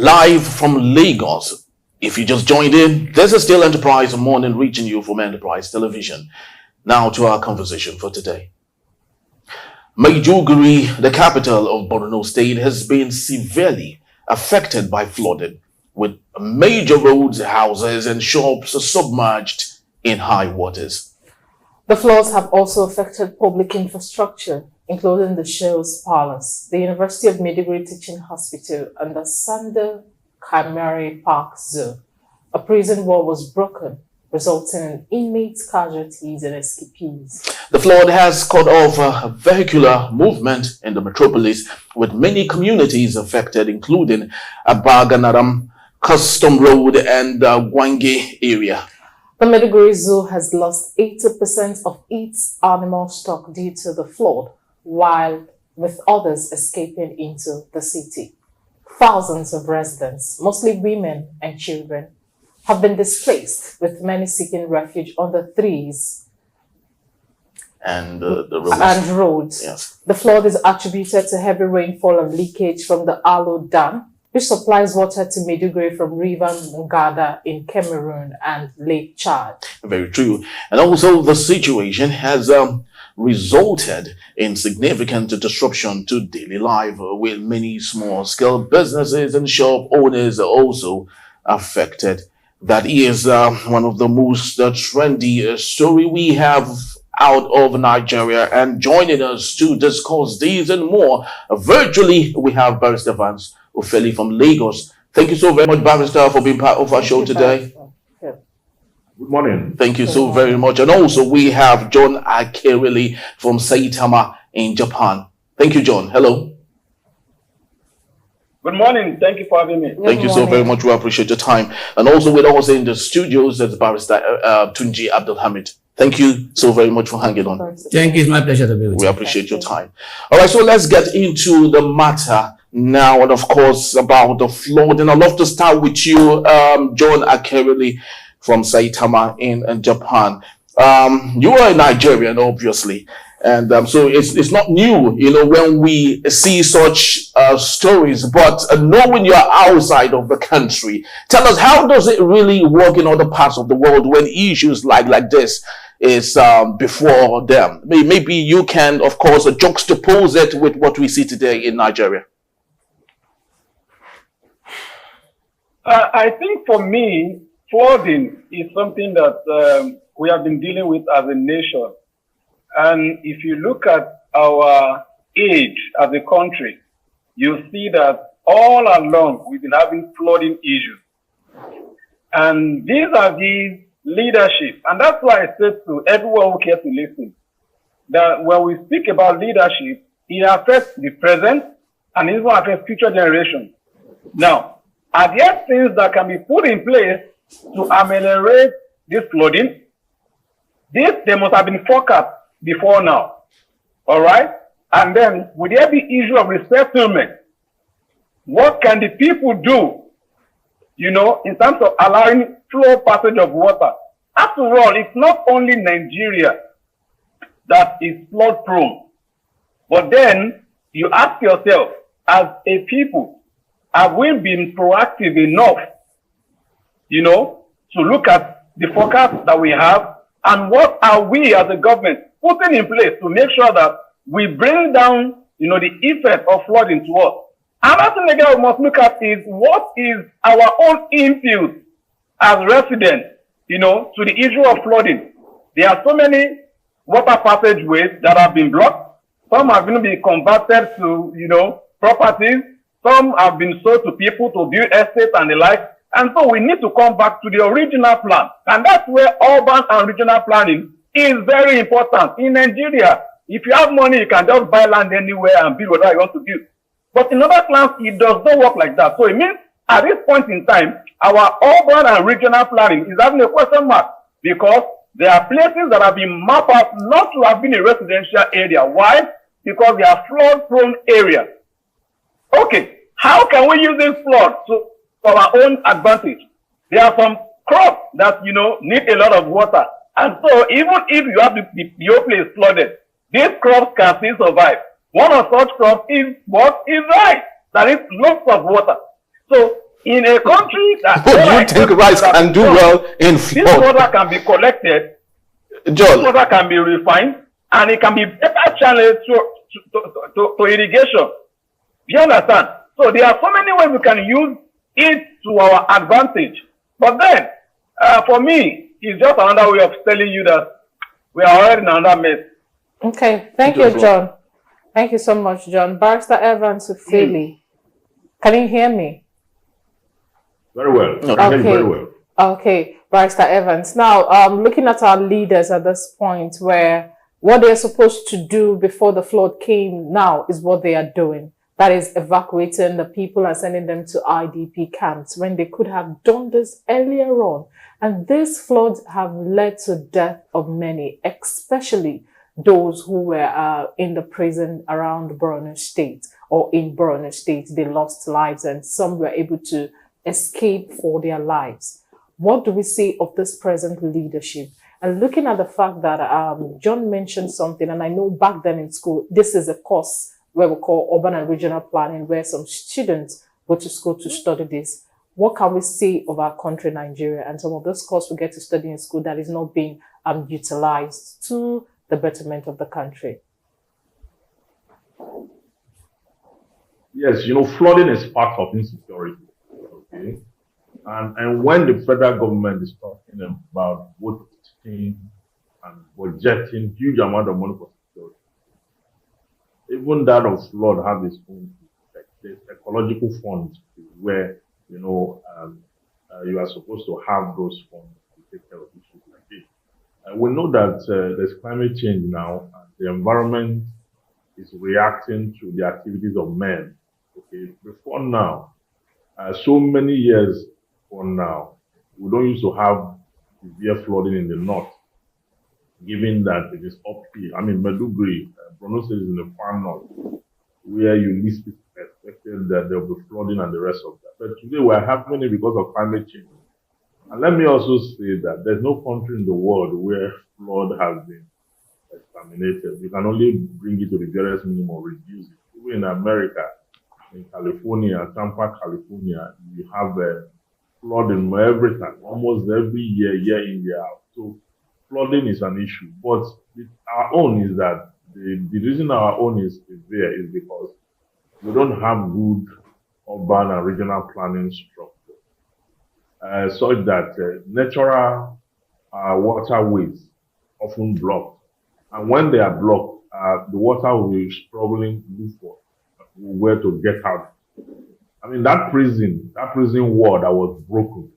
Live from Lagos. If you just joined in, this is still Enterprise Morning reaching you from Enterprise Television. Now to our conversation for today. Maiduguri, the capital of Borno State, has been severely affected by flooding, with major roads, houses and shops submerged in high waters. The floods have also affected public infrastructure, including the Shell's Palace, the University of Maiduguri Teaching Hospital, and the Sanda Kamari Park Zoo. A prison wall was broken, resulting in inmates, casualties, and escapees. The flood has cut off vehicular movement in the metropolis, with many communities affected, including Abaganaram, Custom Road, and Gwange area. The Maiduguri Zoo has lost 80% of its animal stock due to the flood, while with others escaping into the city. Thousands of residents, mostly women and children, have been displaced, with many seeking refuge on the trees and roads. Yes. The flood is attributed to heavy rainfall and leakage from the Alo Dam, which supplies water to Maiduguri from River Mungada in Cameroon and Lake Chad. Very true. And also the situation has resulted in significant disruption to daily life, with many small-scale businesses and shop owners also affected. That is one of the most trendy story we have out of Nigeria. And joining us to discuss these and more virtually, we have Barrister Vance Ofeli from Lagos. Thank you so very much, Barrister, for being part of our show today. Good morning. Thank you so very much. And also we have John Akerele from Saitama in Japan. Thank you, John. Hello. Good morning. Thank you for having me. Thank you so very much. We appreciate your time. And also with us in the studios is Barrister Tunji Abdulhamid. Thank you so very much for hanging on. Thank you. It's my pleasure to be with you. We appreciate your time. All right, so let's get into the matter now, and of course about the flood. And I'd love to start with you, John Akerele from Saitama in Japan. You are a Nigerian, obviously, and so it's not new, when we see such stories. But knowing you're outside of the country, tell us, how does it really work in other parts of the world when issues like this is before them? Maybe you can, of course, juxtapose it with what we see today in Nigeria. I think for me, flooding is something that we have been dealing with as a nation. And if you look at our age as a country, you see that all along we've been having flooding issues. And these are the leadership. And that's why I said to everyone who cares to listen, that when we speak about leadership, it affects the present and it even affects future generations. Now, are there things that can be put in place to ameliorate this flooding? They must have been forecast before now. All right? And then, would there be issue of resettlement? What can the people do, in terms of allowing flow passage of water? After all, it's not only Nigeria that is flood prone. But then, you ask yourself, as a people, have we been proactive enough, to look at the forecast that we have, and what are we as a government putting in place to make sure that we bring down, the effect of flooding to us? Another thing again we must look at is what is our own input as residents, to the issue of flooding. There are so many water passageways that have been blocked. Some have been converted to, properties. Some have been sold to people to build estates and the like. And so we need to come back to the original plan. And that's where urban and regional planning is very important. In Nigeria, if you have money, you can just buy land anywhere and build whatever you want to build. But in other plans, it does not work like that. So it means at this point in time, our urban and regional planning is having a question mark, because there are places that have been mapped out not to have been a residential area. Why? Because they are flood-prone areas. Okay, how can we use this flood for our own advantage? There are some crops that, need a lot of water. And so even if you have the whole place flooded, these crops can still survive. One of such crops is what is rice. That is lots of water. So In a country that But do you think rice can do well in this flood? water can be collected, this John, water can be refined, and it can be better channeled to irrigation. Do you understand? So there are so many ways we can use it to our advantage. But then, for me, it's just another way of telling you that we are already in another mess. Okay, thank you, John. Thank you so much, John. Barrister Evans Philly, can you hear me? Very well. I hear you very well. Okay, Barrister Evans. Now, looking at our leaders at this point, where what they're supposed to do before the flood came now is what they are doing. That is evacuating the people and sending them to IDP camps when they could have done this earlier on. And these floods have led to death of many, especially those who were in the prison around Borno State or in Borno State. They lost lives and some were able to escape for their lives. What do we say of this present leadership? And looking at the fact that John mentioned something, and I know back then in school, this is a course where we call urban and regional planning, where some students go to school to study this. What can we say of our country, Nigeria, and some of those courses we get to study in school that is not being utilized to the betterment of the country? Yes, flooding is part of insecurity. Okay. And when the federal government is talking about budgeting and budgeting huge amount of money for security, even that of flood has its own effect. There's ecological funds where you are supposed to have those funds to take care of issues like this. And we know that there's climate change now, and the environment is reacting to the activities of men. Okay, before now, so many years from now, we don't used to have severe flooding in the north, given that it is uphill. I mean, Maiduguri, Borno State is in the far north, where you least expected that there will be flooding and the rest of that. But today we're having it because of climate change. And let me also say that there's no country in the world where flood has been exterminated. You can only bring it to the barest minimum or reduce it. Even in America, in California, Tampa, California, you have flooding every time, almost every year, year in, year out. So flooding is an issue. But our own is that the reason our own is there is because we don't have good urban and regional planning structure. Such that natural waterways often blocked. And when they are blocked, the water will be struggling to look for where to get out. I mean, that prison wall that was broken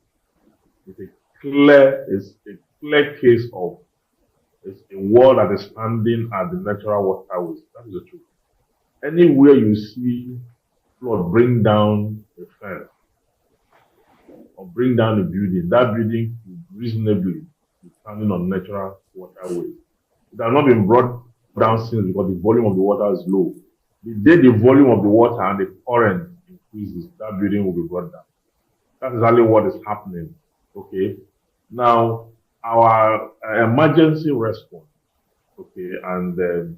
is a clear case of a wall that is standing at the natural waterways. That is the truth. Anywhere you see flood bring down a fence or bring down a building, that building could reasonably be standing on natural waterways. It has not been brought down since because the volume of the water is low. The day the volume of the water and the current increases, that building will be brought down. That's exactly what is happening. Okay. Now, our emergency response, okay, and the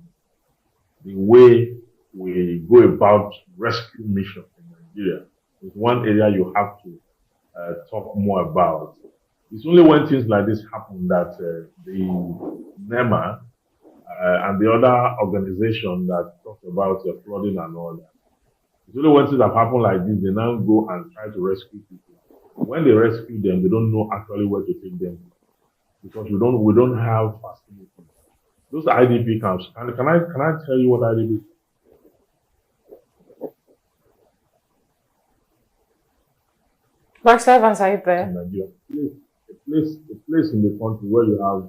way we go about rescue missions in Nigeria is one area you have to talk more about. It's only when things like this happen that the NEMA and the other organization that talk about flooding and all that. It's only when things have happened like this, they now go and try to rescue people. When they rescue them, they don't know actually where to take them because we don't have facilities. Those IDP camps. Can I tell you what IDP? Mark Evans, are you there? Nigeria. A place in the country where you have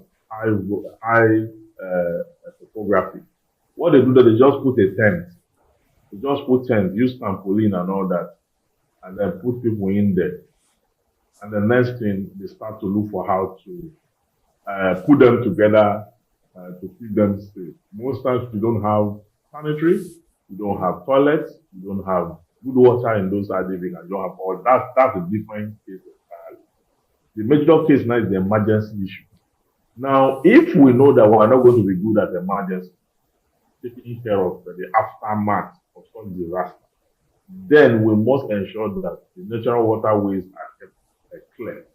high topography. What they do that they just put a tent. They just put tent, use trampoline and all that, and then put people in there. And the next thing, they start to look for how to put them together to keep them safe. Most times you don't have sanitary, you don't have toilets, you don't have good water in those IDP, and you don't have all that. That's a different case entirely. The major case now is the emergency issue. Now, if we know that we are not going to be good at emergency, taking care of the aftermath of some disaster, then we must ensure that the natural waterways are kept clear.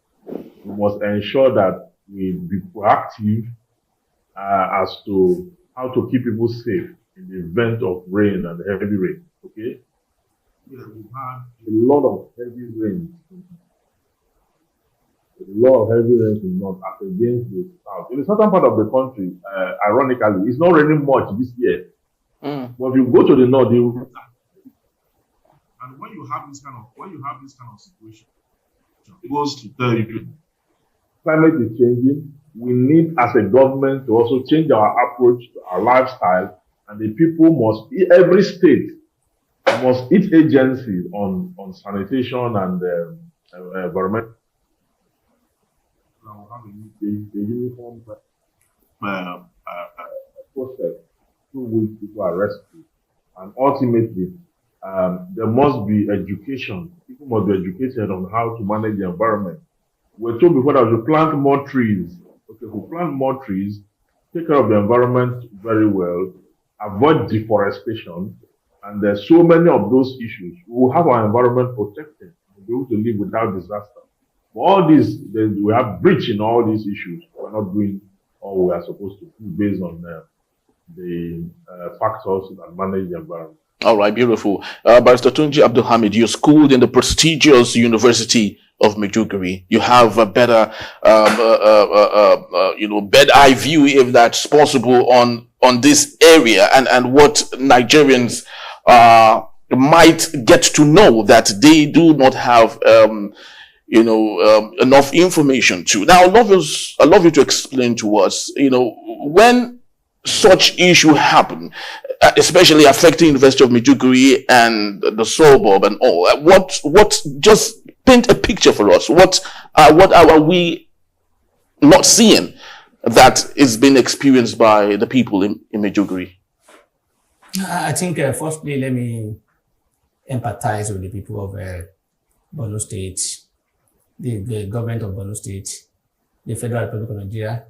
We must ensure that we be proactive as to how to keep people safe in the event of rain and heavy rain. Okay? Yeah, we've had a lot of heavy rain. A lot of heavy rain in the north as against the south. In the southern part of the country, ironically, it's not raining much this year. But if you go to the north, you and when you have this kind of situation, it goes to tell you climate is changing. We need, as a government, to also change our approach to our lifestyle, and the people must, every state must, each agency on sanitation and environment, now have a uniform process through which people are rescued, and ultimately, there must be education. People must be educated on how to manage the environment. We're told before that we plant more trees. Okay, we plant more trees, take care of the environment very well, avoid deforestation, and there's so many of those issues. We will have our environment protected. We'll be able to live without disaster. But all these, we have breach in all these issues. We're not doing all we are supposed to do based on the factors that manage the environment. All right, beautiful. Barrister Tunji Abdulhamid, you're schooled in the prestigious University of Maiduguri. You have a better, bird eye view, if that's possible, on this area and what Nigerians might get to know that they do not have, enough information to. Now, I'd love you to explain to us, when such issue happen, especially affecting University of Maiduguri and the suburb and all. What? Just paint a picture for us. What are we not seeing that is being experienced by the people in Maiduguri? I think firstly, let me empathize with the people of Borno State, the government of Borno State, the Federal Republic of Nigeria,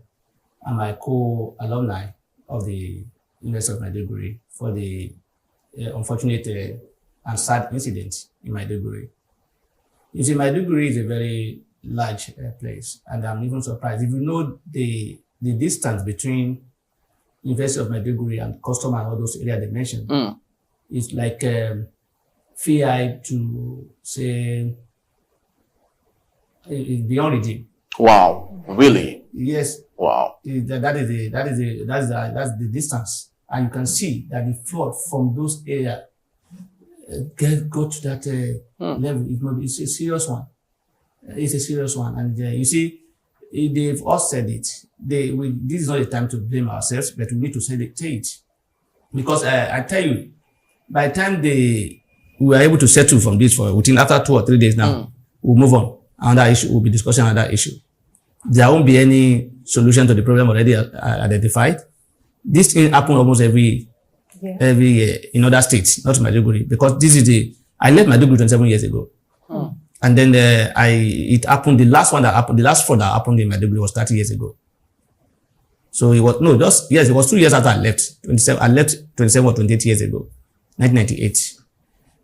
and my co-alumni of the University of Maiduguri for the unfortunate and sad incident in Maiduguri. You see, Maiduguri is a very large place, and I'm even surprised. If you know the distance between University of Maiduguri and Custom and all those areas they mentioned, it's like FI to say beyond redeem. Wow, really? Yes. Wow. That's the distance, and you can see that the flood from those areas go to that level. It's a serious one. It's a serious one, and you see, they've all said it. This is not the time to blame ourselves, but we need to say it, because I tell you, by the time we were able to settle from this after 2 or 3 days now, we'll move on. Another issue, we'll be discussing another issue. There won't be any solution to the problem already identified. This thing happens almost every year in other states, not Maiduguri, because I left Maiduguri 27 years ago. And then it happened, the last fraud that happened in Maiduguri was 30 years ago. So it was 2 years after I left. I left 27 or 28 years ago, 1998.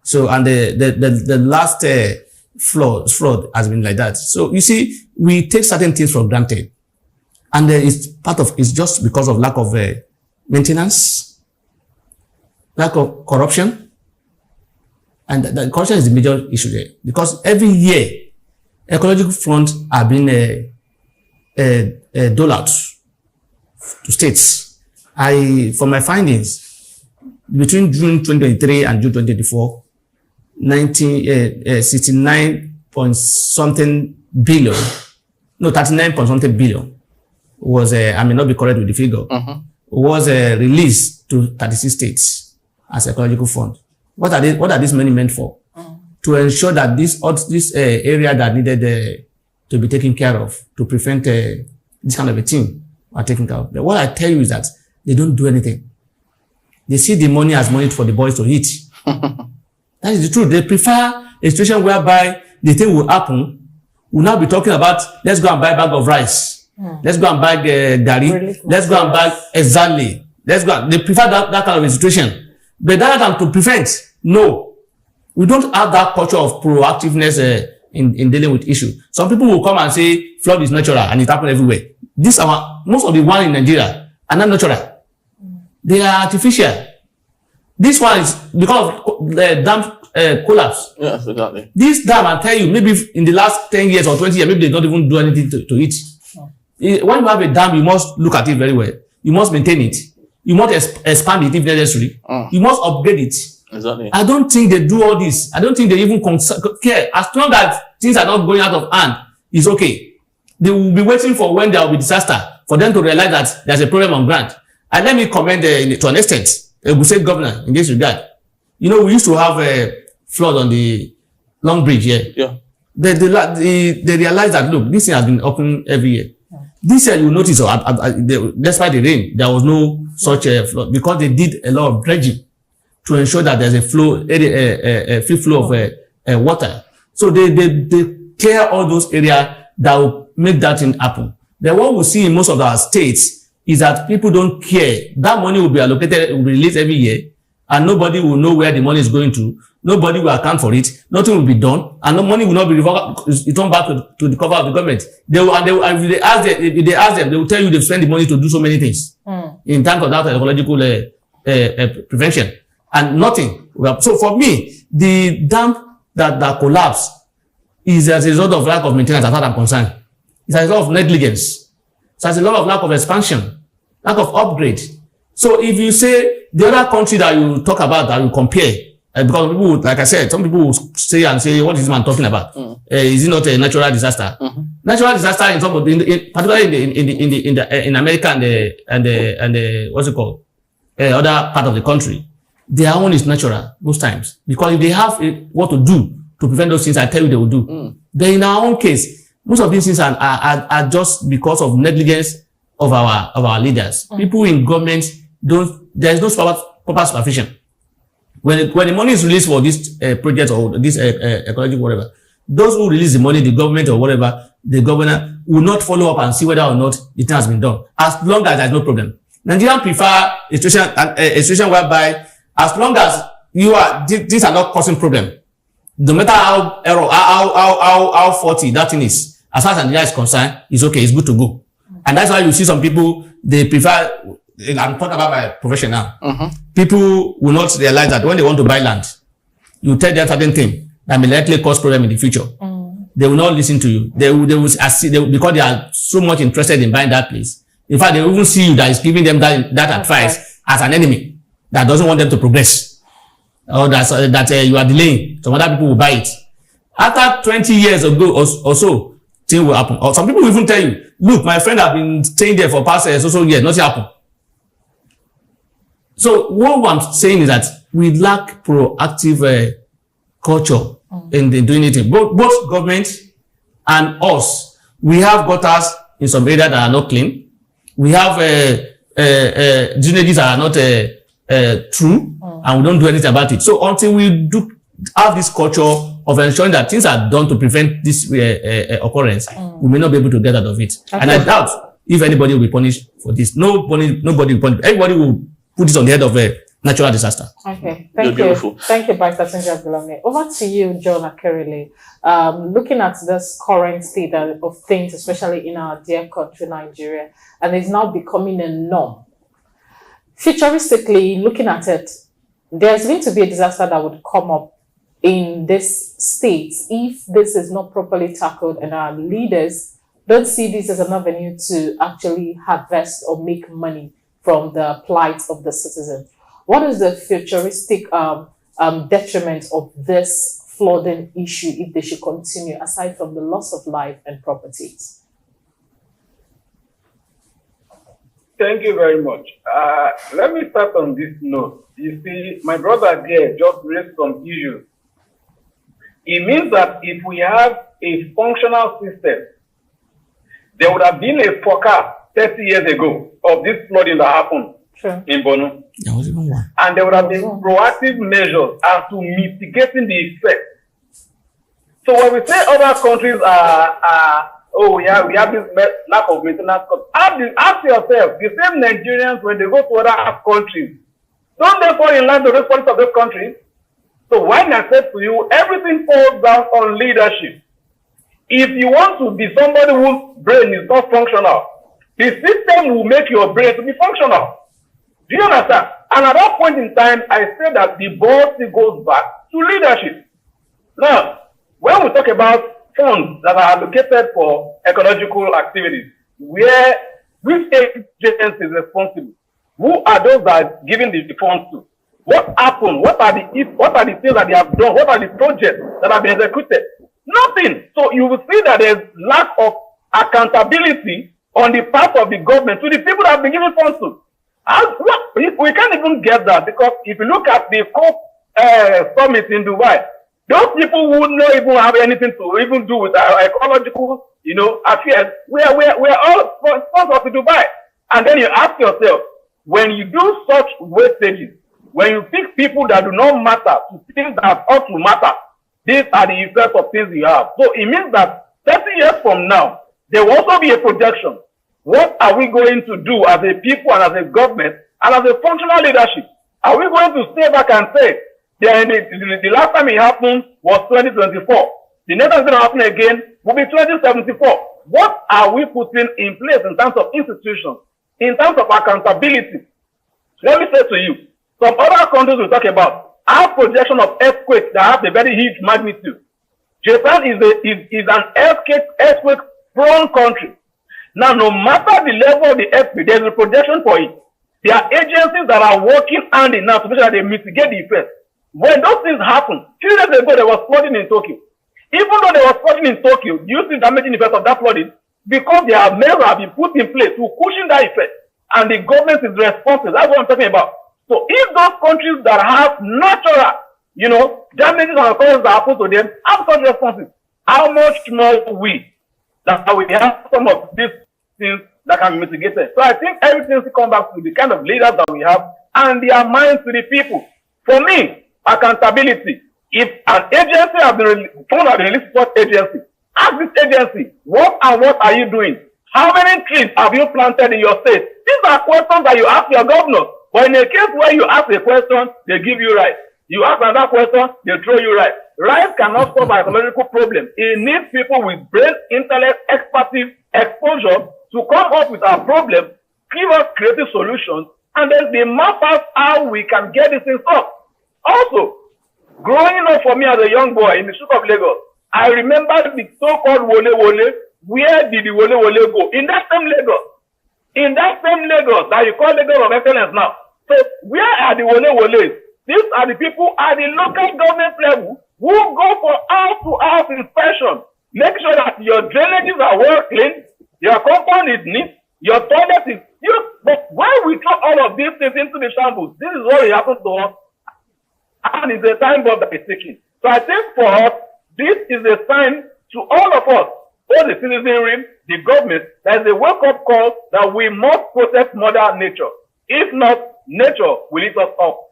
So, and the last fraud has been like that. So you see, we take certain things for granted, and it's just because of lack of maintenance, lack of corruption, and the corruption is the major issue there. Because every year, ecological funds are being doled out to states. For my findings, between June 2023 and June 2024. 69 point something billion, no, 39 point something billion was, I may not be correct with the figure, was released to 36 states as ecological fund. What are these money meant for? To ensure that this area that needed to be taken care of, to prevent this kind of a thing are taken care of. But what I tell you is that they don't do anything. They see the money as money for the boys to eat. That is the truth. They prefer a situation whereby the thing will happen. We'll now be talking about, let's go and buy a bag of rice. Let's go and buy gari. Let's go and buy exactly. They prefer that kind of a situation. But that time to prevent, no. We don't have that culture of proactiveness in dealing with issues. Some people will come and say flood is natural and it happens everywhere. Most of the ones in Nigeria are not natural. They are artificial. This one is because of the dam collapse. Yes, exactly. This dam, I tell you, maybe in the last 10 years or 20 years, maybe they don't even do anything to it. When you have a dam, you must look at it very well. You must maintain it. You must expand it if necessary. You must upgrade it. Exactly. I don't think they do all this. I don't think they even care. As long as things are not going out of hand, it's okay. They will be waiting for when there will be disaster for them to realize that there's a problem on ground. And let me comment to an extent, a state governor in this regard. You know, we used to have a flood on the Long Bridge here. Yeah. They realized that, look, this thing has been open every year. This year, you notice, despite the rain, there was no such flood because they did a lot of dredging to ensure that there's a free flow of water. So they clear all those areas that will make that thing happen. Then what we see in most of our states is that people don't care. That money will be allocated, will be released every year, and nobody will know where the money is going to. Nobody will account for it. Nothing will be done, and the money will not be returned back to the cover of the government. If they ask them, they will tell you they've spent the money to do so many things in terms of that ecological prevention, and nothing. So for me, the dam that collapsed is as a result of lack of maintenance, as far as I'm concerned. It's as a result of negligence. It's as a result of lack of expansion, lack of upgrade. So if you say the other country that you talk about, that you compare, because people would, like I said, some people will say, what is this man talking about? Is it not a natural disaster? Natural disaster in some of particularly in America and the what's it called? Other part of the country, their own is natural most times, because if they have what to do to prevent those things, I tell you they will do. Then in our own case, most of these things are just because of negligence of our leaders. People in government there is no proper supervision. When the money is released for this project or this ecological whatever, those who release the money, the government or whatever, the governor will not follow up and see whether or not it has been done. As long as there's no problem. Nigerians prefer a situation whereby as long as these are not causing problem, no matter how faulty that thing is, as far as Nigeria is concerned, it's okay, it's good to go. And that's why you see some people, they prefer, I'm talking about my profession now. People will not realize that when they want to buy land, you tell them certain thing that may likely cause problem in the future. They will not listen to you. They will because they are so much interested in buying that place. In fact, they will even see you that is giving them that advice as an enemy that doesn't want them to progress. Or that you are delaying. Some other people will buy it. After 20 years ago or so, thing will happen. Or some people will even tell you, look, my friend have been staying there for past so years, nothing happened. So what I'm saying is that we lack proactive culture in doing it. Both government and us, we have gutters in some areas that are not clean. We have drainages that are not true, and we don't do anything about it. So until we do have this culture of ensuring that things are done to prevent this occurrence, we may not be able to get out of it. Okay. And I doubt if anybody will be punished for this. Nobody will punish. Everybody will put this on the head of a natural disaster. Okay, thank you. Thank you, Vice President Abdulhamid. Over to you, John Akerele. Looking at this current state of things, especially in our dear country, Nigeria, and it's now becoming a norm. Futuristically, looking at it, there's going to be a disaster that would come up in this state if this is not properly tackled and our leaders don't see this as an avenue to actually harvest or make money from the plight of the citizen. What is the futuristic detriment of this flooding issue if they should continue, aside from the loss of life and properties? Thank you very much. Let me start on this note. You see, my brother there just raised some issues. It means that if we have a functional system, there would have been a forecast 30 years ago of this flooding that happened in Borno. And there would have been proactive measures as to mitigating the effect. So when we say other countries we have this lack of maintenance. Ask yourself, the same Nigerians, when they go to other countries, don't they fall in line with the response of those countries? So when I said to you, everything falls down on leadership. If you want to be somebody whose brain is not functional, the system will make your brain to be functional. Do you understand? And at that point in time, I said that the ball still goes back to leadership. Now, when we talk about funds that are allocated for ecological activities, which agency is responsible? Who are those that are giving the funds to? What happened? What are the things that they have done? What are the projects that have been executed? Nothing. So you will see that there's lack of accountability on the part of the government to the people that have been given funds to. We can't even get that, because if you look at the COP summit in Dubai, those people who don't even have anything to even do with our ecological, affairs, we're all sponsors to Dubai. And then you ask yourself, when you do such wastages, when you pick people that do not matter to things that ought to matter, these are the effects of things you have. So it means that 30 years from now, there will also be a projection. What are we going to do as a people and as a government and as a functional leadership? Are we going to stay back and say, the last time it happened was 2024. The next time it's going to happen again will be 2074. What are we putting in place in terms of institutions, in terms of accountability? Let me say to you, some other countries we talk about have projection of earthquakes that have a very huge magnitude. Japan is an earthquake-prone country. Now, no matter the level of the earthquake, there's a projection for it. There are agencies that are working hand in hand to make sure that they mitigate the effects. When those things happen, few days ago there was flooding in Tokyo. Even though there was flooding in Tokyo, do you see the damaging effect of that flooding? Because there are measures have been put in place to cushion that effect, and the government is responsible. That's what I'm talking about. So if those countries that have natural, damages and occurrences that happen to them have such responses, how much more we that we have some of these things that can be mitigated? So I think everything will come back to the kind of leaders that we have and their minds to the people. For me, accountability. If an agency has been released to agency, ask this agency, what are you doing? How many trees have you planted in your state? These are questions that you ask your governor. But in a case where you ask a question, they give you right. You ask another question, they throw you right. Right cannot solve an ecological problem. It needs people with brain, intellect, expertise, exposure to come up with our problem, give us creative solutions, and then they map out how we can get this thing solved. Also, growing up for me as a young boy in the street of Lagos, I remember the so-called Wole Wole. Where did the Wole Wole go? In that same Lagos. In that same Lagos that you call Lagos of excellence now. So where are the Wole Woles? These are the people at the local government level who go for house-to-house inspection. Make sure that your drainages are well cleaned, your compound is neat, your toilet is used. But why we throw all of these things into the shambles? This is what happens to us. And it's a time bomb that is ticking. So I think for us, this is a sign to all of us, all the citizenry, the government, that is a wake-up call that we must protect Mother Nature. If not, nature will eat us up.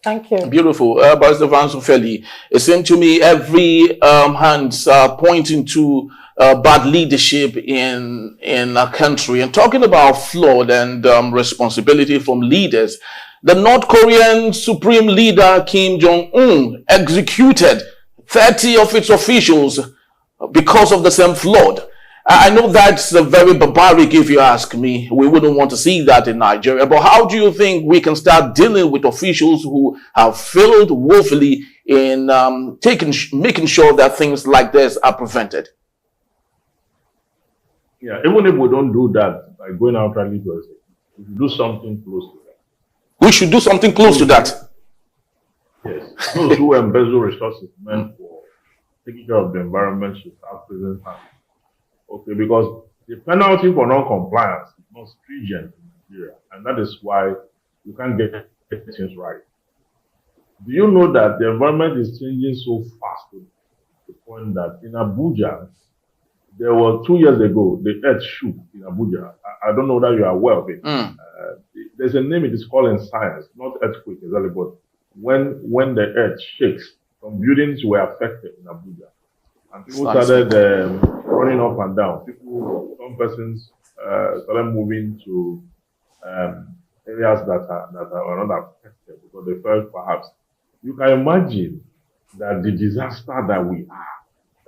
Thank you. Beautiful. Barrister Vansu Feli, it seems to me every hands are pointing to bad leadership in a country, and talking about flawed and responsibility from leaders. The North Korean Supreme Leader Kim Jong-un executed 30 of its officials because of the same flood. I know that's very barbaric if you ask me. We wouldn't want to see that in Nigeria. But how do you think we can start dealing with officials who have failed woefully in making sure that things like this are prevented? Yeah, even if we don't do that by going out rally to we should do something close to that. We should do something close to that. Yes. Those who embezzle resources meant for taking care of the environment should have present hand. Okay, because the penalty for non-compliance is not stringent in Nigeria, and that is why you can't get things right. Do you know that the environment is changing so fast to the point that in Abuja, there was 2 years ago, the earth shook in Abuja. I don't know whether you are aware of it. There's a name it is called in science, not earthquake exactly, but when the earth shakes, some buildings were affected in Abuja. And people started running up and down. Some persons started moving to areas that are not affected because they felt perhaps You can imagine that the disaster that we are.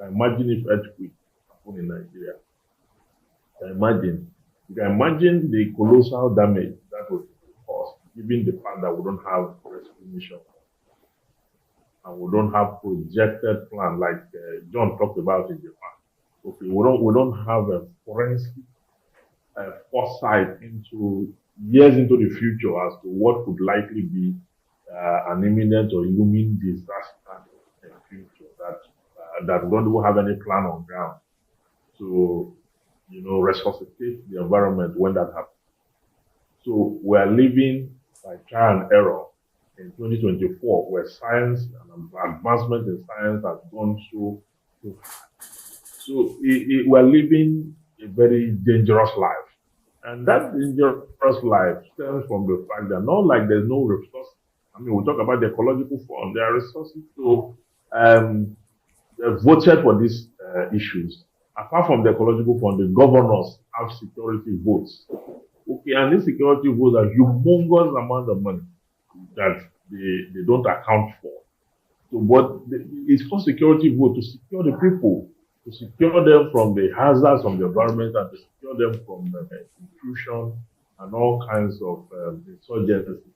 Imagine if earthquake happen in Nigeria. You can imagine the colossal damage that would cause, given the fact that we don't have rescue mission and we don't have projected plan like John talked about in Japan. Okay, we don't have a forensic foresight into years into the future as to what could likely be an imminent or looming disaster in the future that we don't even have any plan on ground to, resuscitate the environment when that happens. So we're living by trial and error in 2024, where science and advancement in science has gone so far. So we're living a very dangerous life. And that dangerous life stems from the fact that not like there's no resources. I mean, we talk about the ecological fund, there are resources to voted for these issues. Apart from the ecological fund, the governors have security votes. Okay, and these security votes are humongous amount of money that they don't account for. So, but it's for security vote to secure the people, to secure them from the hazards of the environment, and to secure them from intrusion and all kinds of insurgency.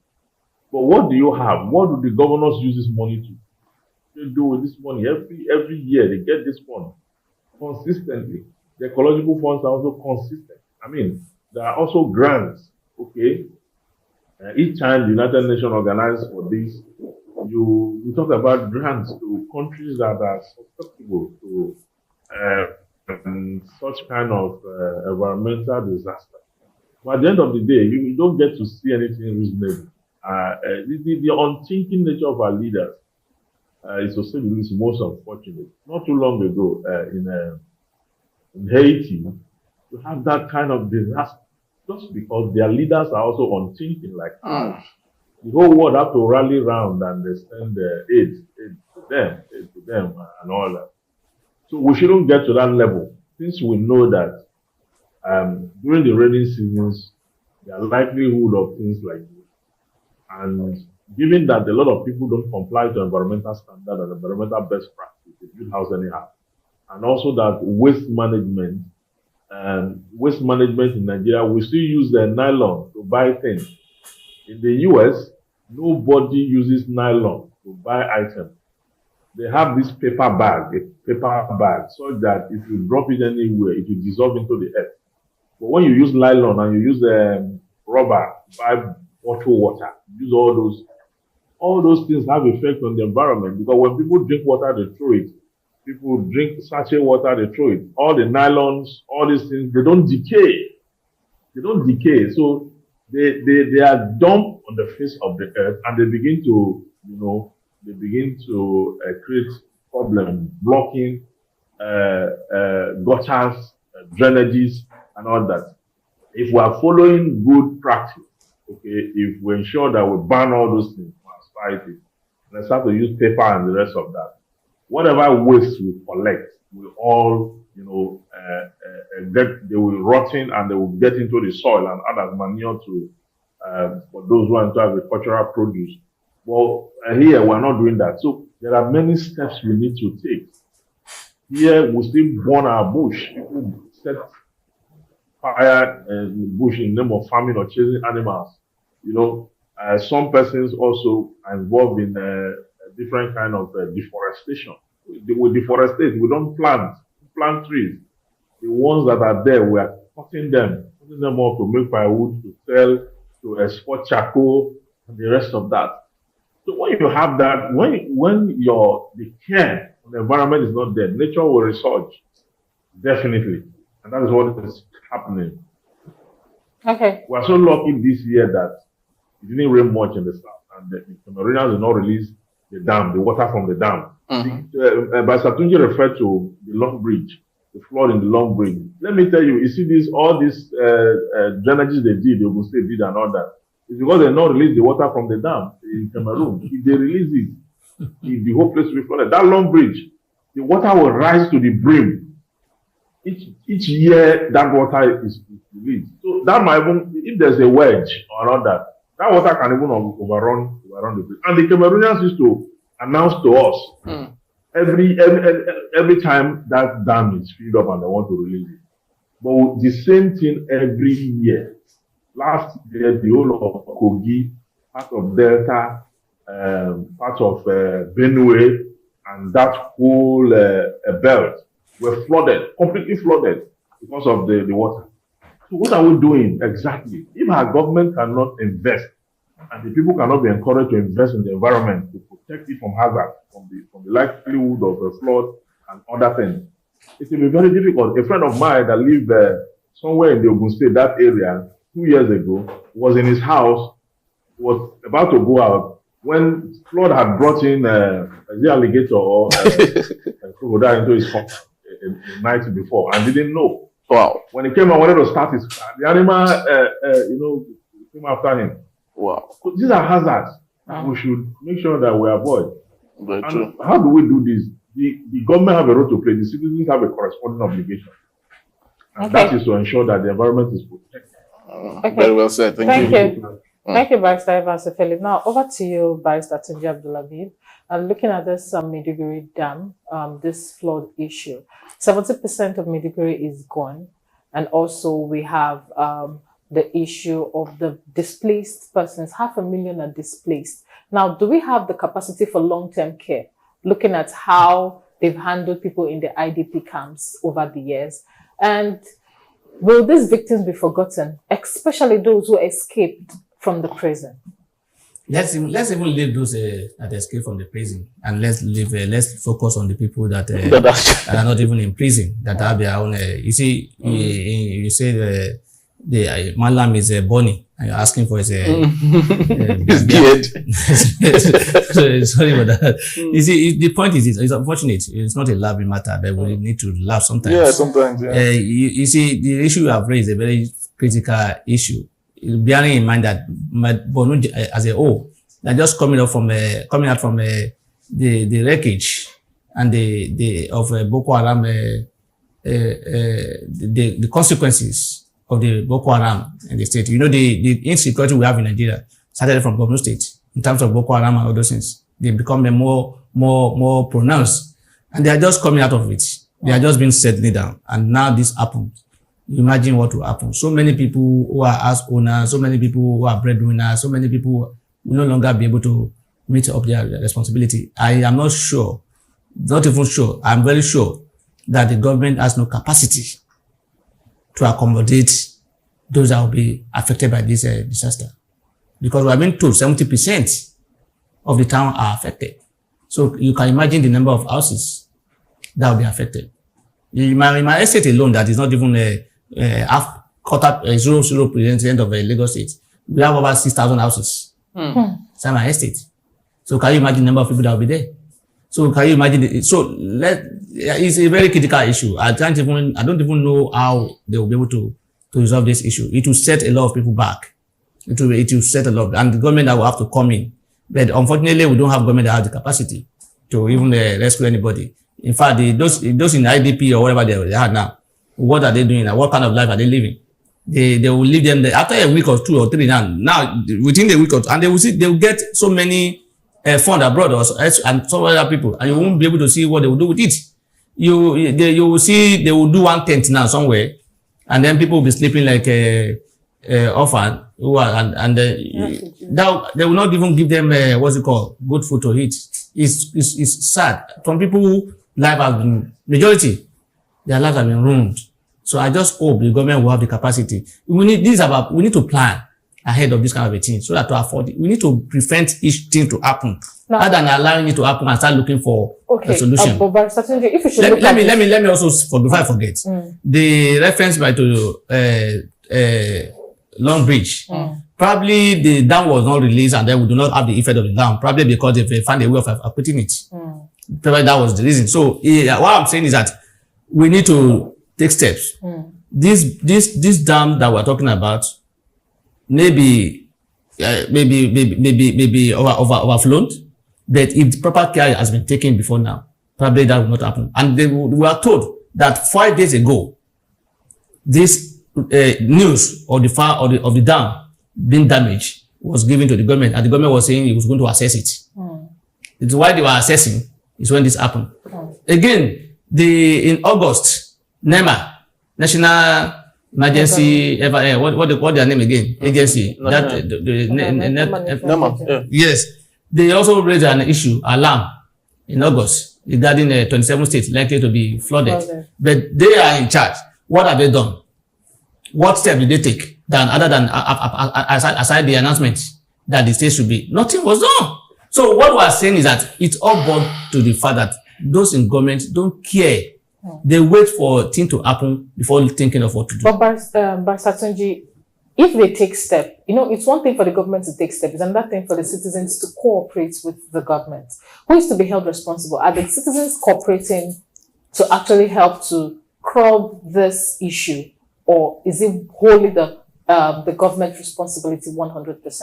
But what do you have? What do the governors use this money to? They do with this money every year. They get this fund consistently. The ecological funds are also consistent. I mean, there are also grants. Okay, each time the United Nations organizes for this, you talk about grants to countries that are susceptible to such kind of environmental disaster. But at the end of the day, you don't get to see anything reasonable. The unthinking nature of our leaders is to say the least most unfortunate. Not too long ago, in Haiti, to have that kind of disaster, just because their leaders are also unthinking, like the whole world have to rally around and they send aid to them, and all that. So we shouldn't get to that level, since we know that during the rainy seasons, there are likelihood of things like this. And given that a lot of people don't comply to environmental standard and environmental best practice, they build house anyhow. And also that waste management in Nigeria, we still use the nylon to buy things. In the US, nobody uses nylon to buy items. They have this paper bag, so that if you drop it anywhere, it will dissolve into the earth. But when you use nylon and you use rubber, buy bottled water, use all those things have effect on the environment, because when people drink water, they throw it. People drink sachet water, they throw it. All the nylons, all these things, they don't decay. So they are dumped on the face of the earth, and they begin to, create problems, blocking gutters, drainages, and all that. If we are following good practice, okay, if we ensure that we ban all those things from our society, and start to use paper and the rest of that, whatever waste we collect will all, they will rotten and they will get into the soil and add as manure to for those who are into agricultural produce. Well, here we're not doing that. So there are many steps we need to take. Here we still burn our bush. People set fire in the bush in the name of farming or chasing animals. Some persons also are involved in different kind of deforestation. We deforestate. We don't plant trees. The ones that are there, we are cutting them up to make firewood, to sell, to export charcoal, and the rest of that. So when you have that, when the care of the environment is not there, nature will resurge, definitely, and that is what is happening. Okay. We are so lucky this year that it didn't rain much in the south, and the Cameroonians did not release the water from the dam. But Satunji referred to the Long Bridge, the flood in the Long Bridge. Let me tell you, you see all these drainages they did, they will say did and all that. It's because they not release the water from the dam in Cameroon. If they release it, the whole place will be flooded. That Long Bridge, the water will rise to the brim. Each year that water is released. So that might even, if there's a wedge or not that, That water can even overrun the place. And the Cameroonians used to announce to us every time that dam is filled up and they want to release it. But the same thing every year. Last year, the whole of Kogi, part of Delta, part of Benue, and that whole belt were flooded, completely flooded because of the water. So what are we doing exactly? If our government cannot invest, and the people cannot be encouraged to invest in the environment to protect it from hazard, from the likelihood of a flood and other things, it will be very difficult. A friend of mine that lived somewhere in the Ogun State, that area, 2 years ago, was in his house, was about to go out, when flood had brought in the alligator or a crocodile into his home the night before and didn't know. Wow. When he came and wanted to start his car, the animal, came after him. Wow. So these are hazards. We should make sure that we avoid. Very And true. how do we do this? The government have a role to play. The citizens have a corresponding obligation. And that is to ensure that the environment is protected. Very well said. Thank you. Thank you, Barrister Evans Philip. Now, over to you, Barrister Tunji Abdulhabib. Looking at this Maiduguri Dam, this flood issue, 70% of Maiduguri is gone. And also we have the issue of the displaced persons. 500,000 are displaced. Now, do we have the capacity for long-term care? Looking at how they've handled people in the IDP camps over the years. And will these victims be forgotten, especially those who escaped from the prison? Let's even leave those that escape from the prison, and let's focus on the people that are not even in prison, that have their own. You see, you say the Malam is Bonnie, and you're asking for his beard. Sorry about that. You see, the point is, it's unfortunate. It's not a laughing matter, but we need to laugh sometimes. Yeah, sometimes. Yeah. You see, the issue you have raised is a very critical issue. Bearing in mind that Borno as a whole, they're just coming out from the wreckage and the Boko Haram, the consequences of the Boko Haram in the state. You know, the insecurity we have in Nigeria started from Borno State in terms of Boko Haram and all those things. They become more pronounced, and they are just coming out of it. They are just being settling down, and now this happened. Imagine what will happen. So many people who are house owners, so many people who are breadwinners, so many people will no longer be able to meet up their responsibility. I am not sure, not even sure, I'm very sure that the government has no capacity to accommodate those that will be affected by this disaster. Because we have been told 70% of the town are affected. So you can imagine the number of houses that will be affected. In my estate alone, that is not even half quarter 0.0% of Lagos State. We have over 6,000 houses. It's my estate. So can you imagine the number of people that will be there? So can you imagine? It's a very critical issue. I don't even know how they will be able to resolve this issue. It will set a lot of people back. It will set a lot, and the government that will have to come in. But unfortunately, we don't have government that has the capacity to even rescue anybody. In fact, those in IDP or whatever they are now, what are they doing now? What kind of life are they living? They will leave them there after a week or 2 or 3 now within the week or two, and they will get so many funds abroad and some other people, and you won't be able to see what they will do with it. You will see they will do 1 tent now somewhere, and then people will be sleeping like orphan who are now they will not even give them what's it called, good food to eat. It's sad. From people who life has been, majority, their lives have been ruined. So I just hope the government will have the capacity. We need to plan ahead of this kind of a thing, so that to afford it, we need to prevent each thing to happen, rather than allowing it to happen and start looking for a solution. But certainly, if you should let me also, before I forget, the reference by to Long Bridge. Probably the dam was not released, and then we do not have the effect of the dam, probably because they found a way of putting it. Probably that was the reason. So what I'm saying is that we need to take steps. This dam that we're talking about maybe overflowed, but if proper care has been taken before now, probably that will not happen. And we were told that 5 days ago, this news of the dam being damaged was given to the government, and the government was saying it was going to assess it. It's why they were assessing is when this happened. Again, in August, NEMA, National Emergency, what their name again? Agency. NEMA. Yes. They also raised an issue, alarm, in August regarding 27 states likely to be flooded. But they are in charge. What have they done? What step did they take other than aside the announcement that the state should be? Nothing was done. So what we are saying is that it's all born to the fact that those in government don't care. They wait for things to happen before thinking of what to do. But Satunji, if they take step, it's one thing for the government to take step, it's another thing for the citizens to cooperate with the government. Who is to be held responsible? Are the citizens cooperating to actually help to curb this issue, or is it wholly the government responsibility 100%?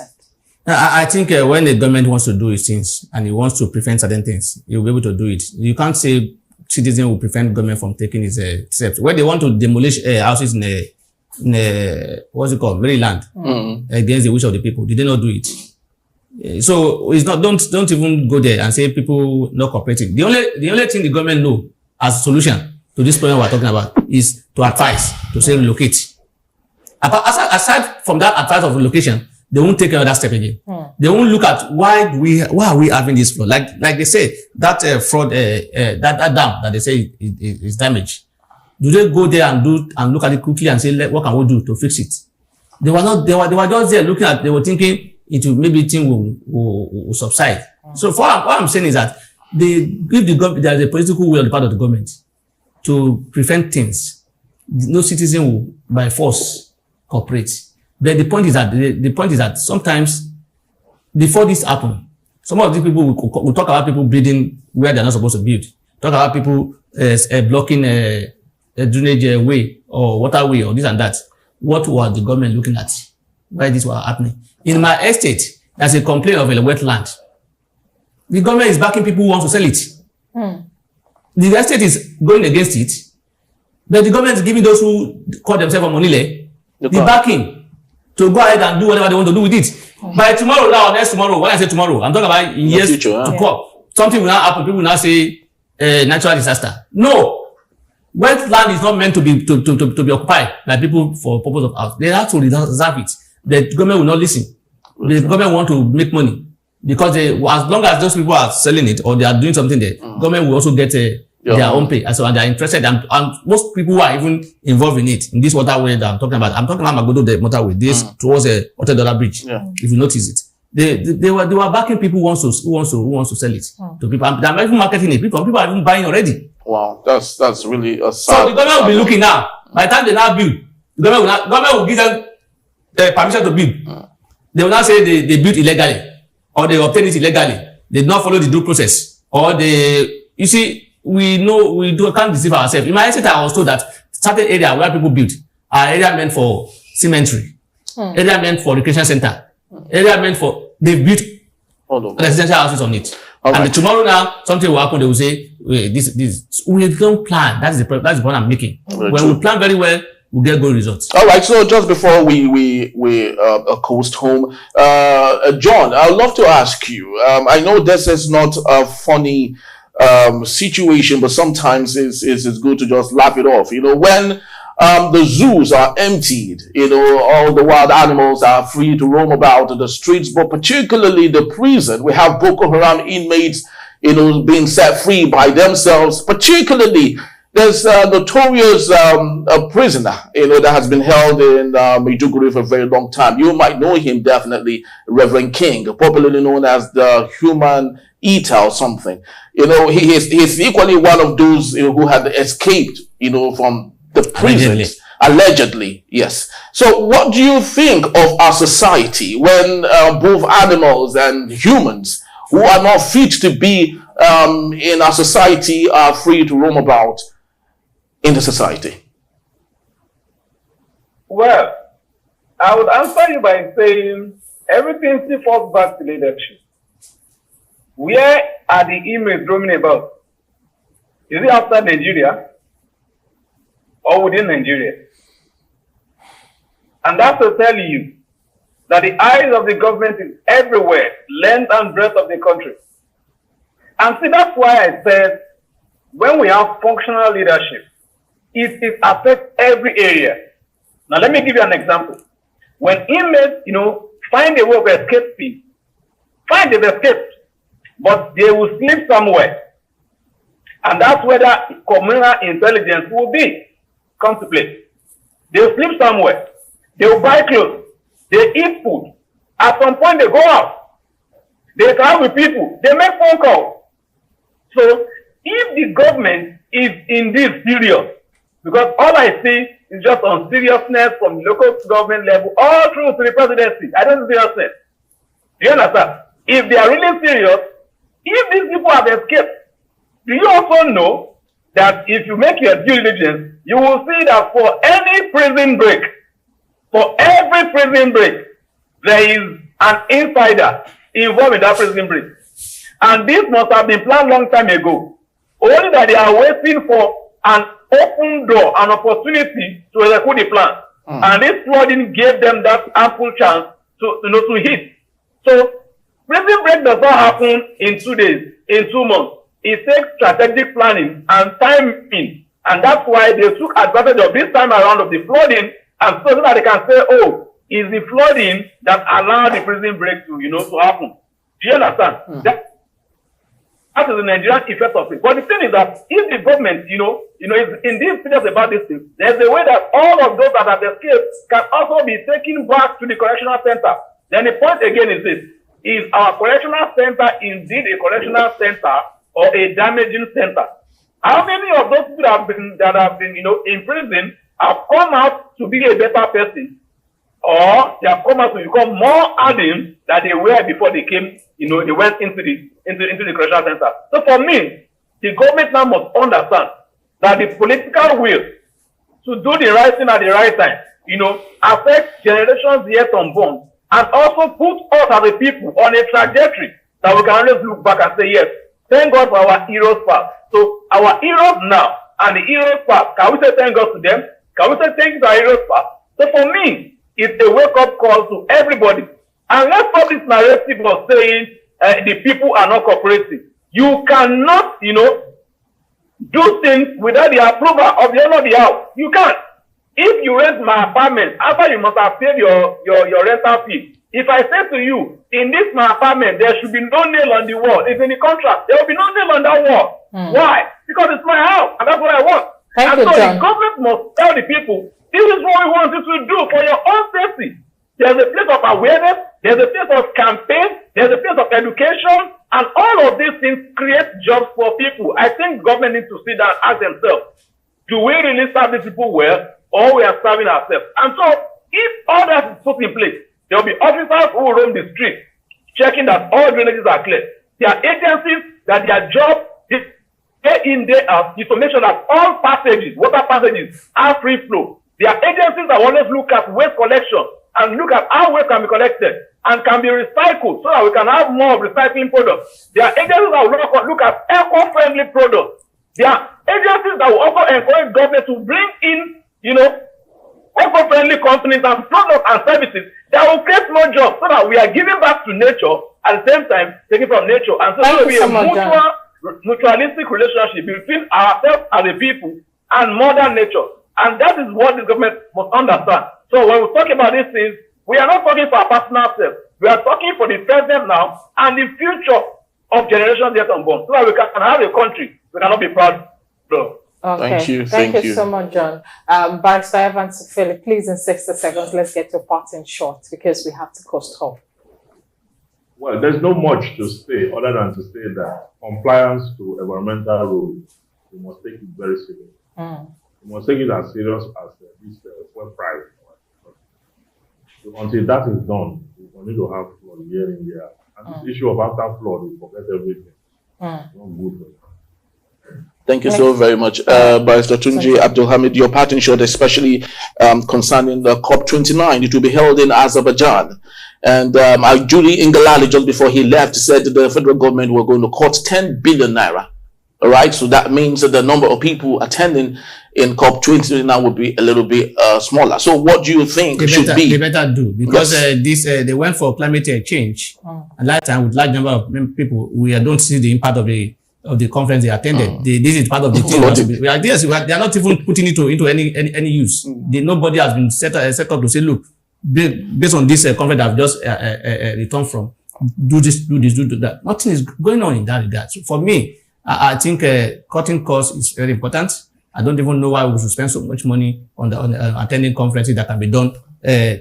I think when the government wants to do its things and it wants to prevent certain things, you'll be able to do it. You can't say citizens will prevent government from taking its steps. When they want to demolish houses in what's it called, Maryland, against the wish of the people, did they not do it? So it's not. Don't even go there and say people not cooperating. The only thing the government know as a solution to this problem we're talking about is to advise, to say relocate. Aside from that advice of relocation, they won't take another step again. They won't look at why are we having this flood? Like they say that fraud, that dam that they say is damaged. Do they go there and look at it quickly and say, what can we do to fix it? They were not. They were just there looking at. They were thinking maybe thing will subside. So what I'm saying is that if the government, there is a political will on the part of the government to prevent things, no citizen will by force cooperate. But the point is that sometimes before this happen, some of these people will talk about people building where they're not supposed to build. Talk about people blocking a drainage way or waterway or this and that. What was the government looking at? Why this was happening? In my estate, there's a complaint of a wetland. The government is backing people who want to sell it. The estate is going against it, but the government is giving those who call themselves Monile the backing to go ahead and do whatever they want to do with it. By tomorrow now or next tomorrow, when I say tomorrow, I'm talking about in years to come. Something will now happen. People will now say natural disaster. No. Wetland is not meant to be occupied by people for purpose of house. They have to reserve it. The government will not listen. The government want to make money because as long as those people are selling it or they are doing something there, government will also get their own pay. And so they are interested. And most people who are even involved in it, in this waterway that I'm talking about Magodo, the motorway, this towards a $100 bridge. If you notice it, they were backing people who wants to sell it to people. And they're even marketing it. People are even buying already. Wow, that's really a sad. So the government will be looking now. By the time they now build, the government will give them permission to build. They will now say they built illegally or they obtained it illegally. They did not follow the due process or you see, we can't deceive ourselves. In my estate, I was told that certain area where people build are area meant for cemetery, area meant for recreation center, area meant for they built residential houses on it. And tomorrow now something will happen. They will say this. We don't plan. That's the point I'm making. When we plan very well, we'll get good results. All right. So just before we coast home, John, I'd love to ask you. I know this is not a funny situation, but sometimes it's good to just laugh it off. When the zoos are emptied, all the wild animals are free to roam about the streets, but particularly the prison, we have Boko Haram inmates, being set free by themselves. Particularly, there's a notorious prisoner, that has been held in Maiduguri for a very long time. You might know him definitely, Reverend King, popularly known as the Human Eater or something. He's equally one of those who had escaped, from the prisons. Allegedly, yes. So what do you think of our society when both animals and humans who are not fit to be in our society are free to roam about in the society? Well, I would answer you by saying everything still falls back to leadership. Where are the inmates roaming about? Is it outside Nigeria or within Nigeria? And that's to tell you that the eyes of the government is everywhere, length and breadth of the country. And see, that's why I said, when we have functional leadership, it affects every area. Now, let me give you an example. When inmates, find a way of escaping, they've escaped, but they will sleep somewhere. And that's where the communal intelligence will come to play. They'll sleep somewhere. They'll buy clothes. They eat food. At some point, they go out. They travel with people. They make phone calls. So, if the government is indeed serious, because all I see is just on seriousness from the local government level all through to the presidency. I don't see seriousness. Do you understand? If they are really serious, if these people have escaped, do you also know that if you make your due diligence, you will see that for any prison break, for every prison break, there is an insider involved in that prison break. And this must have been planned long time ago. Only that they are waiting for an open door, an opportunity to execute the plan. And this flooding gave them that ample chance to hit. So, prison break does not happen in 2 days, in 2 months. It takes strategic planning and timing. And that's why they took advantage of this time around of the flooding, and so that they can say, oh, it's the flooding that allowed the prison break to happen. Do you understand? That is the Nigerian effect of it. But the thing is that if the government, is indeed serious about this thing, there's a way that all of those that have escaped can also be taken back to the correctional center. Then the point again is this: is our correctional center indeed a correctional center or a damaging center? How many of those people that have been in prison have come out to be a better person, or they have come out to become more hardened than they were before they came, they went into the correctional center? So for me, the government now must understand that the political will to do the right thing at the right time, affects generations yet unborn, and also put us as a people on a trajectory that we can always look back and say, yes, thank God for our heroes past. So our heroes now and the heroes past, can we say thank God to them? Can we say thank you to our heroes past? So for me, it's a wake-up call to everybody. And let's stop this narrative of saying the people are not cooperating. You cannot, do things without the approval of the owner of the house. You can't. If you rent my apartment, after you must have paid your rental fee. If I say to you, in this my apartment, there should be no nail on the wall. It's in the contract. There will be no nail on that wall. Why? Because it's my house, and that's what I want. Thank you, so John. the government must tell the people, this is what we want you to do for your own safety. There's a place of awareness, there's a place of campaign, there's a place of education, and all of these things create jobs for people. I think government needs to sit down and ask themselves, do we really serve these people well, or we are serving ourselves? And so, if all that is put in place, there will be officers who will roam the street, checking that all drainages are clear. There are agencies that their job is day in, day out, is to make sure that all passages, water passages, are free flow. There are agencies that always look at waste collection and look at how waste can be collected and can be recycled so that we can have more recycling products. There are agencies that will look at eco-friendly products. There are agencies that will also encourage government to bring in, eco-friendly companies and products and services that will create more jobs so that we are giving back to nature at the same time taking from nature. And so there will be a mutualistic relationship between ourselves as a people and modern nature. And that is what the government must understand. So when we talk about these things, we are not talking for our personal self. We are talking for the present now and the future of generations yet unborn, so that we can have a country we cannot be proud of. Okay. Thank you so much, John. Barrister Evans Philip, please, in 60 seconds, let's get your part in short because we have to coast home. Well, there's not much to say other than to say that compliance to environmental rules, we must take it very serious. We must take it as serious as this fuel price. So until that is done, we will need to have flood year in, year out. And this issue of after flood, we forget everything. It's not good for it. Thank you so very much, Barrister Tunji Abdulhamid. Your part in short, especially concerning the COP29, it will be held in Azerbaijan. And Julie Ingalali, just before he left, said the federal government were going to cut 10 billion naira All right, so that means that the number of people attending in COP20 now would be a little bit smaller. So what do you think should be? They better do, because they went for climate change. And that time, with large number of people, we don't see the impact of the conference they attended. This is part of the thing. They are not even putting it into any use. Nobody has been set up to say, look, based on this conference I've just returned from, do this, do that. Nothing is going on in that regard. So for me, I think cutting costs is very important. I don't even know why we should spend so much money on attending conferences that can be done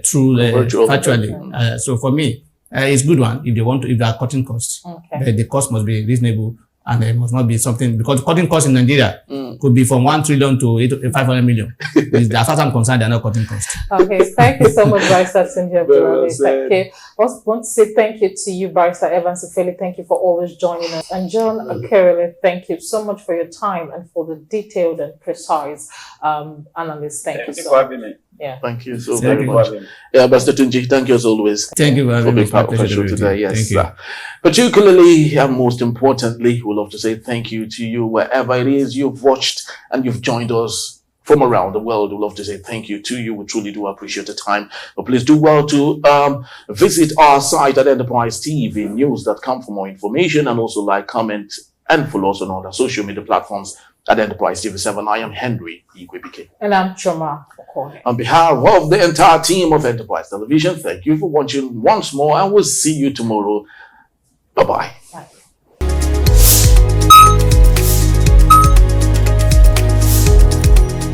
through virtually. So for me, it's a good one if they are cutting costs. Okay. The cost must be reasonable, and it must not be something, because cutting costs in Nigeria could be from 1 trillion to 500 million. As far as I'm concerned, they are not cutting costs. Okay, thank you so much, Barrister Tunji Abdulwale. Thank you. I want to say thank you to you, Barrister Evans Ifeli. Thank you for always joining us. And John Akerele, thank you so much for your time and for the detailed and precise analysis. Thank you so much. Yeah. Thank you so very much. Yeah, Barrister Tunji, thank you as always. Thank you for being part of our show today. Yes, particularly and most importantly, we'd love to say thank you to you wherever it is you've watched and you've joined us from around the world. We'd love to say thank you to you. We truly do appreciate the time. But please do well to visit our site at enterprisetvnews.com for more information, and also like, comment, and follow us on all the social media platforms at Enterprise TV7. I am Henry Igwebike. And I'm Choma Okoye. On behalf of the entire team of Enterprise Television, thank you for watching once more, and we'll see you tomorrow. Bye-bye. Bye.